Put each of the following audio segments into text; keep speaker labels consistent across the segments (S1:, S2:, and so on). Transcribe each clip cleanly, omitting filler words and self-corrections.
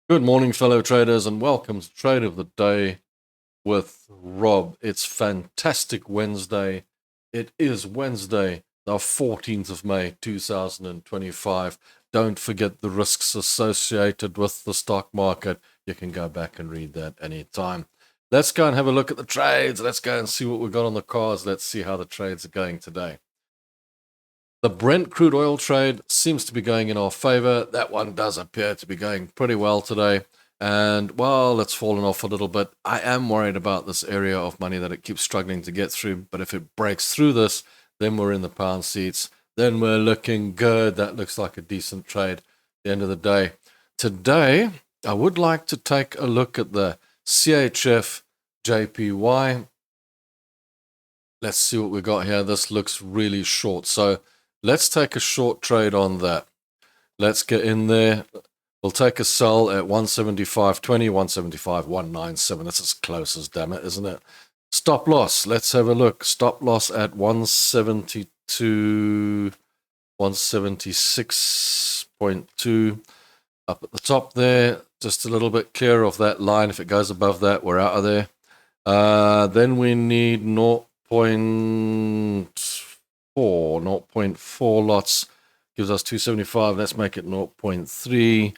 S1: Good morning, fellow traders, and welcome to Trade of the Day with Rob. It's fantastic Wednesday. It is Wednesday, the 14th of May, 2025. Don't forget the risks associated with the stock market. You can go back and read that anytime. Let's go and have a look at the trades. Let's go and see what we've got on the cards. Let's see how the trades are going today. The Brent crude oil trade seems to be going in our favor. That one does appear to be going pretty well today. And, well, it's fallen off a little bit. I am worried about this area of money that it keeps struggling to get through. But if it breaks through this, then we're in the pound seats. Then we're looking good. That looks like a decent trade at the end of the day. Today, I would like to take a look at the CHF JPY. Let's see what we got here. This looks really short. So let's take a short trade on that. Let's get in there. We'll take a sell at 175.20, 175.197. That's as close as damn it, isn't it? Stop loss. Let's have a look. Stop loss at 172, 176.2. Up at the top there. Just a little bit clear of that line. If it goes above that, we're out of there. Then we need 0.4 lots. Gives us 275. Let's make it 0.3.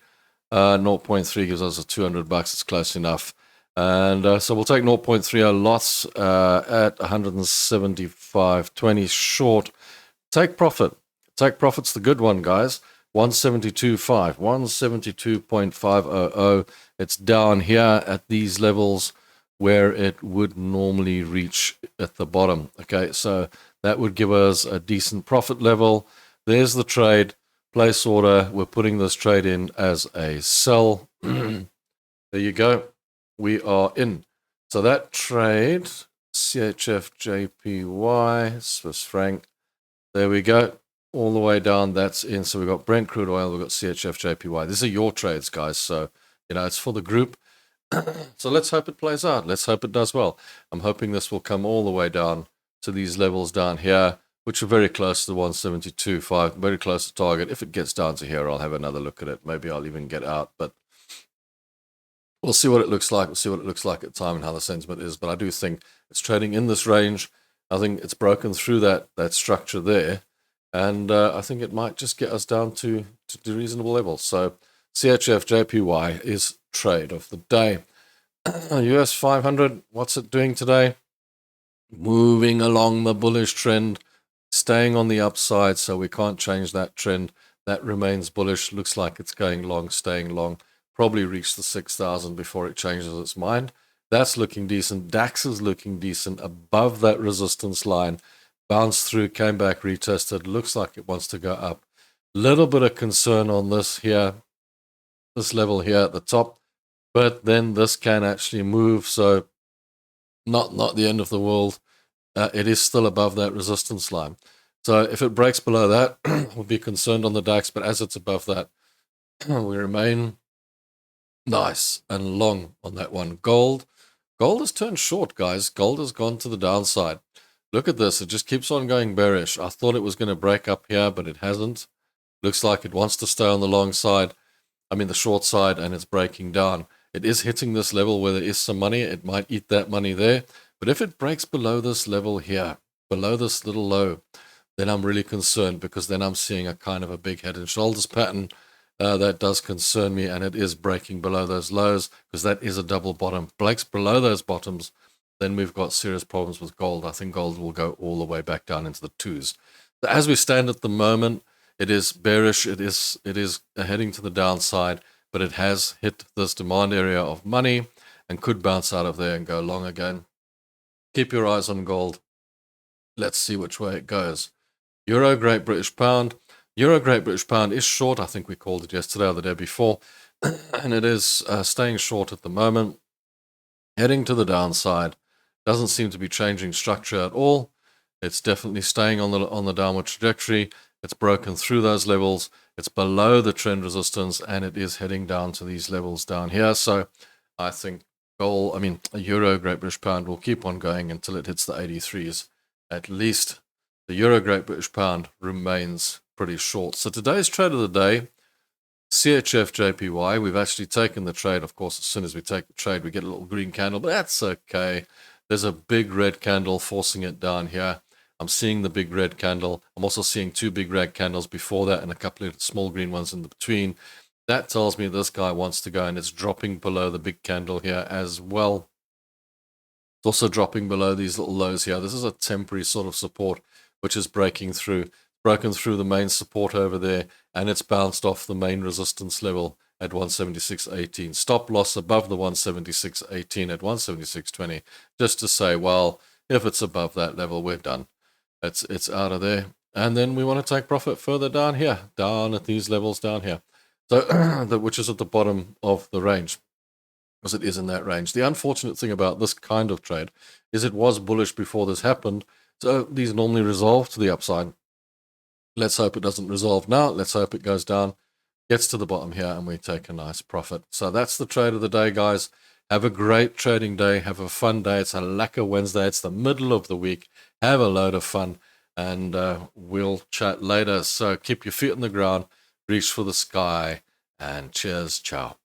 S1: 0.3 gives us a $200. It's close enough. And so we'll take 0.30 lots at 175.20 short. Take profit. Take profit's the good one, guys. 172.5, 172.500. It's down here at these levels where it would normally reach at the bottom. Okay, so that would give us a decent profit level. There's the trade. Place order. We're putting this trade in as a sell. There you go. We are in. So that trade, CHF JPY, Swiss franc. There we go. All the way down, that's in. So we've got Brent crude oil, we've got CHF JPY. These are your trades, guys. So, it's for the group. So let's hope it plays out. Let's hope it does well. I'm hoping this will come all the way down to these levels down here, which are very close to the 172.5, very close to target. If it gets down to here, I'll have another look at it. Maybe I'll even get out, but we'll see what it looks like. We'll see what it looks like at time and how the sentiment is. But I do think it's trading in this range. I think it's broken through that structure there. And I think it might just get us down to reasonable levels. So CHF JPY is trade of the day. US 500, what's it doing today? Moving along the bullish trend, staying on the upside, so we can't change that trend. That remains bullish. Looks like it's going long, staying long. Probably reach the 6,000 before it changes its mind. That's looking decent. DAX is looking decent above that resistance line. Bounced through, came back, retested. Looks like it wants to go up. Little bit of concern on this here, this level here at the top. But then this can actually move, so not the end of the world. It is still above that resistance line. So if it breaks below that, we'll be concerned on the DAX, but as it's above that, we remain nice and long on that one. Gold has turned short, guys. Gold has gone to the downside. Look at this. It just keeps on going bearish. I thought it was going to break up here, but it hasn't. Looks like it wants to stay on the long side. I mean the short side, and it's breaking down. It is hitting this level where there is some money. It might eat that money there. But if it breaks below this level here, below this little low, then I'm really concerned, because then I'm seeing a kind of a big head and shoulders pattern. That does concern me, and it is breaking below those lows, because that is a double bottom. Breaks below those bottoms, then we've got serious problems with gold. I think gold will go all the way back down into the twos. As we stand at the moment, it is bearish. It is heading to the downside, but it has hit this demand area of money and could bounce out of there and go long again. Keep your eyes on gold. Let's see which way it goes. Euro Great British Pound. Euro Great British Pound is short. I think we called it yesterday or the day before. And it is staying short at the moment. Heading to the downside. Doesn't seem to be changing structure at all. It's definitely staying on the downward trajectory. It's broken through those levels. It's below the trend resistance, and it is heading down to these levels down here. So I think a Euro Great British Pound will keep on going until it hits the 83s. At least the Euro Great British Pound remains pretty short. So today's trade of the day, CHF JPY, we've actually taken the trade. Of course, as soon as we take the trade, we get a little green candle, but that's okay. There's a big red candle forcing it down here. I'm seeing the big red candle. I'm also seeing two big red candles before that and a couple of small green ones in between. That tells me this guy wants to go, and it's dropping below the big candle here as well. It's also dropping below these little lows here. This is a temporary sort of support, which is breaking through. Broken through the main support over there, and it's bounced off the main resistance level at 176.18. Stop loss above the 176.18 at 176.20, just to say, well, if it's above that level, we're done. It's out of there. And then we want to take profit further down here, down at these levels down here, so which is at the bottom of the range, because it is in that range. The unfortunate thing about this kind of trade is it was bullish before this happened, so these normally resolve to the upside. Let's hope it doesn't resolve now. Let's hope it goes down, gets to the bottom here, and we take a nice profit. So that's the trade of the day, guys. Have a great trading day. Have a fun day. It's a lacquer Wednesday. It's the middle of the week. Have a load of fun, and we'll chat later. So keep your feet on the ground, reach for the sky, and cheers. Ciao.